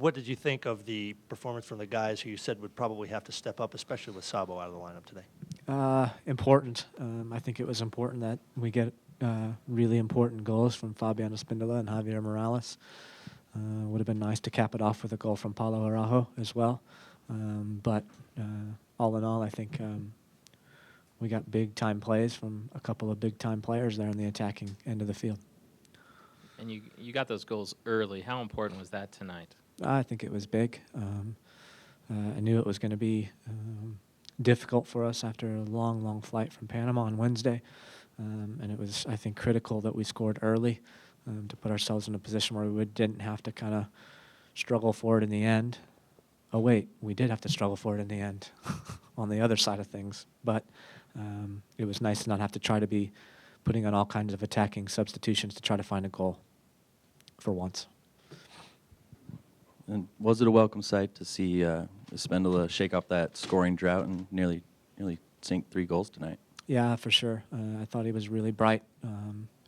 what did you think of the performance from the guys who you said would probably have to step up, especially with Sabo out of the lineup today? Important. I think it was important that we get really important goals from Fabiano Spindola and Javier Morales. Would have been nice to cap it off with a goal from Paulo Araujo as well. But all in all, I think we got big-time plays from a couple of big-time players there in the attacking end of the field. And you got those goals early. How important was that tonight? I think it was big. I knew it was going to be difficult for us after a long, long flight from Panama on Wednesday. And it was, I think, critical that we scored early to put ourselves in a position where we didn't have to kind of struggle for it in the end. Oh, wait, we did have to struggle for it in the end on the other side of things. But it was nice to not have to try to be putting on all kinds of attacking substitutions to try to find a goal for once. And was it a welcome sight to see Spindola shake up that scoring drought and nearly sink 3 goals tonight? Yeah, for sure. I thought he was really bright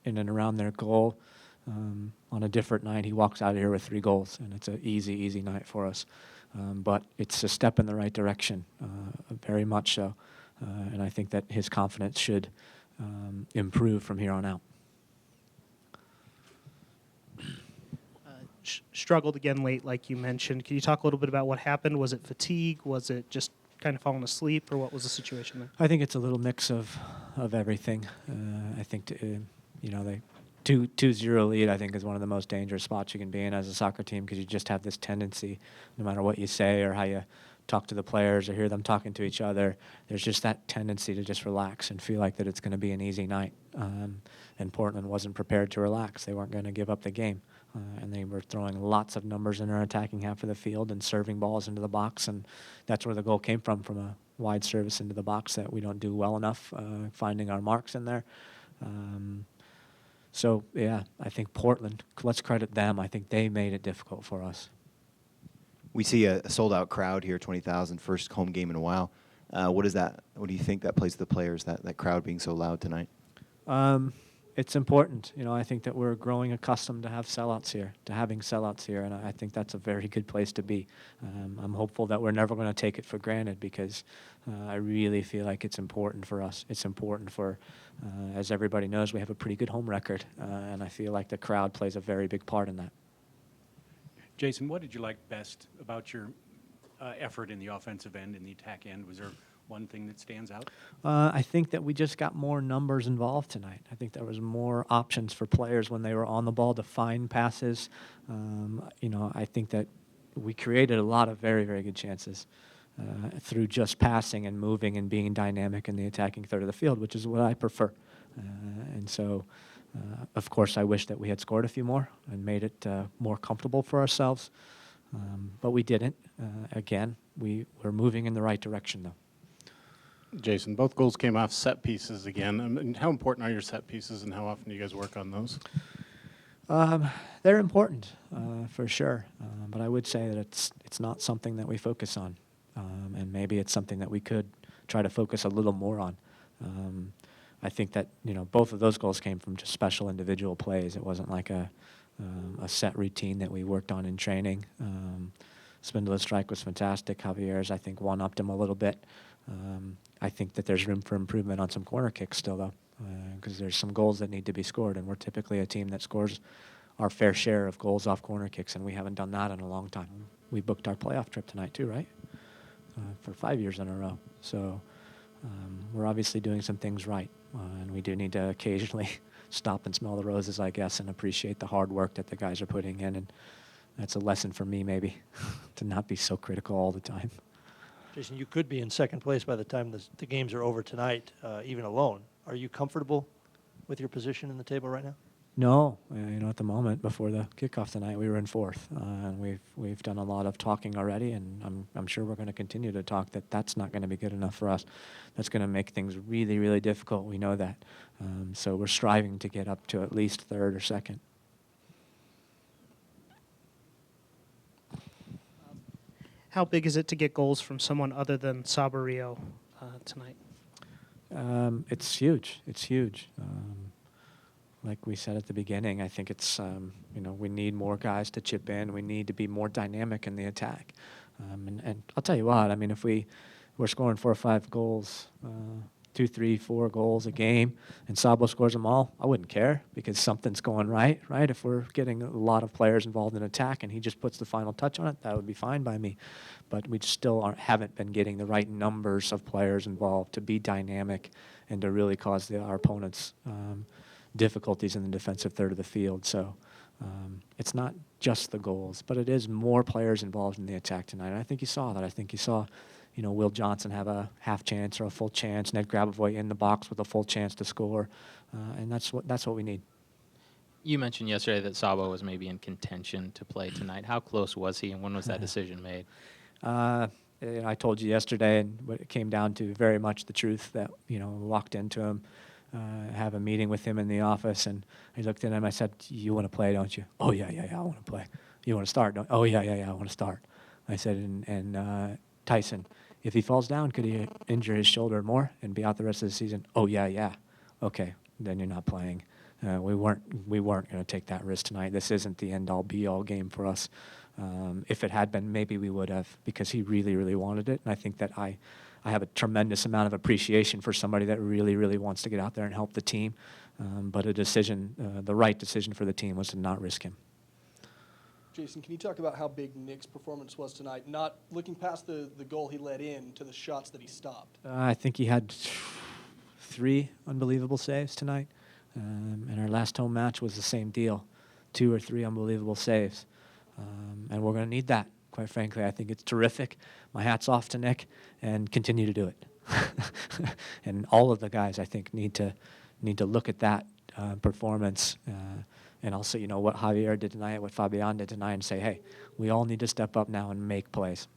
in and around their goal. On a different night, he walks out of here with 3 goals, and it's an easy night for us. But it's a step in the right direction, very much so. And I think that his confidence should improve from here on out. Struggled again late, like you mentioned. Can you talk a little bit about what happened? Was it fatigue? Was it just kind of falling asleep, or what was the situation there? I think it's a little mix of everything. I think the 2-0 lead, I think, is one of the most dangerous spots you can be in as a soccer team, because you just have this tendency, no matter what you say or how you talk to the players or hear them talking to each other, there's just that tendency to just relax and feel like that it's going to be an easy night. And Portland wasn't prepared to relax. They weren't going to give up the game. And they were throwing lots of numbers in our attacking half of the field and serving balls into the box. And that's where the goal came from a wide service into the box that we don't do well enough finding our marks in there. So, yeah, I think Portland, let's credit them. I think they made it difficult for us. We see a sold-out crowd here, 20,000, first home game in a while. What do you think that plays to the players, that crowd being so loud tonight? It's important. I think that we're growing accustomed to having sellouts here, and I think that's a very good place to be. I'm hopeful that we're never going to take it for granted, because I really feel like it's important for us. It's important for, as everybody knows, we have a pretty good home record, and I feel like the crowd plays a very big part in that. Jason, what did you like best about your effort in the offensive end and the attack end? Was there one thing that stands out? I think that we just got more numbers involved tonight. I think there was more options for players when they were on the ball to find passes. I think that we created a lot of very, very good chances through just passing and moving and being dynamic in the attacking third of the field, which is what I prefer. And so, of course, I wish that we had scored a few more and made it more comfortable for ourselves. But we didn't. Again, we're moving in the right direction, though. Jason, both goals came off set pieces again. And how important are your set pieces, and how often do you guys work on those? They're important, for sure. But I would say that it's not something that we focus on. And maybe it's something that we could try to focus a little more on. I think that, both of those goals came from just special individual plays. It wasn't like a set routine that we worked on in training. Spindler's strike was fantastic. Javier's, I think, one-upped him a little bit. I think that there's room for improvement on some corner kicks still, though, because there's some goals that need to be scored, and we're typically a team that scores our fair share of goals off corner kicks, and we haven't done that in a long time. We booked our playoff trip tonight, too, right? For 5 years in a row. So we're obviously doing some things right, and we do need to occasionally stop and smell the roses, I guess, and appreciate the hard work that the guys are putting in, and that's a lesson for me, maybe, to not be so critical all the time. Jason, you could be in second place by the time the games are over tonight, even alone. Are you comfortable with your position in the table right now? No, at the moment, before the kickoff tonight, we were in fourth, and we've done a lot of talking already, and I'm sure we're going to continue to talk that that's not going to be good enough for us. That's going to make things really, really difficult. We know that. So we're striving to get up to at least third or second. How big is it to get goals from someone other than Saborio tonight? It's huge. It's huge. like we said at the beginning, I think it's, we need more guys to chip in. We need to be more dynamic in the attack. And I'll tell you what, I mean, if we're scoring 4 or 5 goals, 2, 3, 4 goals a game, and Sabo scores them all, I wouldn't care because something's going right? If we're getting a lot of players involved in attack and he just puts the final touch on it, that would be fine by me. But we still haven't been getting the right numbers of players involved to be dynamic and to really cause our opponents difficulties in the defensive third of the field. So it's not just the goals, but it is more players involved in the attack tonight. And I think you saw that. I think you saw Will Johnson have a half chance or a full chance, Ned Grabavoy in the box with a full chance to score, and that's what we need. You mentioned yesterday that Sabo was maybe in contention to play tonight. How close was he, and when was that decision made? I told you yesterday, and it came down to very much the truth that, walked into him, have a meeting with him in the office, and I looked at him, I said, "You want to play, don't you?" "Oh, yeah, I want to play." "You want to start, don't you?" "Oh, yeah, I want to start." I said, and Tyson, if he falls down, could he injure his shoulder more and be out the rest of the season? "Oh, yeah. Okay, then you're not playing. We weren't going to take that risk tonight. This isn't the end-all, be-all game for us. If it had been, maybe we would have, because he really, really wanted it. And I think that I have a tremendous amount of appreciation for somebody that really, really wants to get out there and help the team. But the right decision for the team was to not risk him. Jason, can you talk about how big Nick's performance was tonight? Not looking past the goal he let in to the shots that he stopped. I think he had 3 unbelievable saves tonight. And our last home match was the same deal, 2 or 3 unbelievable saves. And we're going to need that, quite frankly. I think it's terrific. My hat's off to Nick, and continue to do it. And all of the guys, I think, need to look at that performance and also, what Javier did tonight, what Fabian did tonight, and say, hey, we all need to step up now and make plays.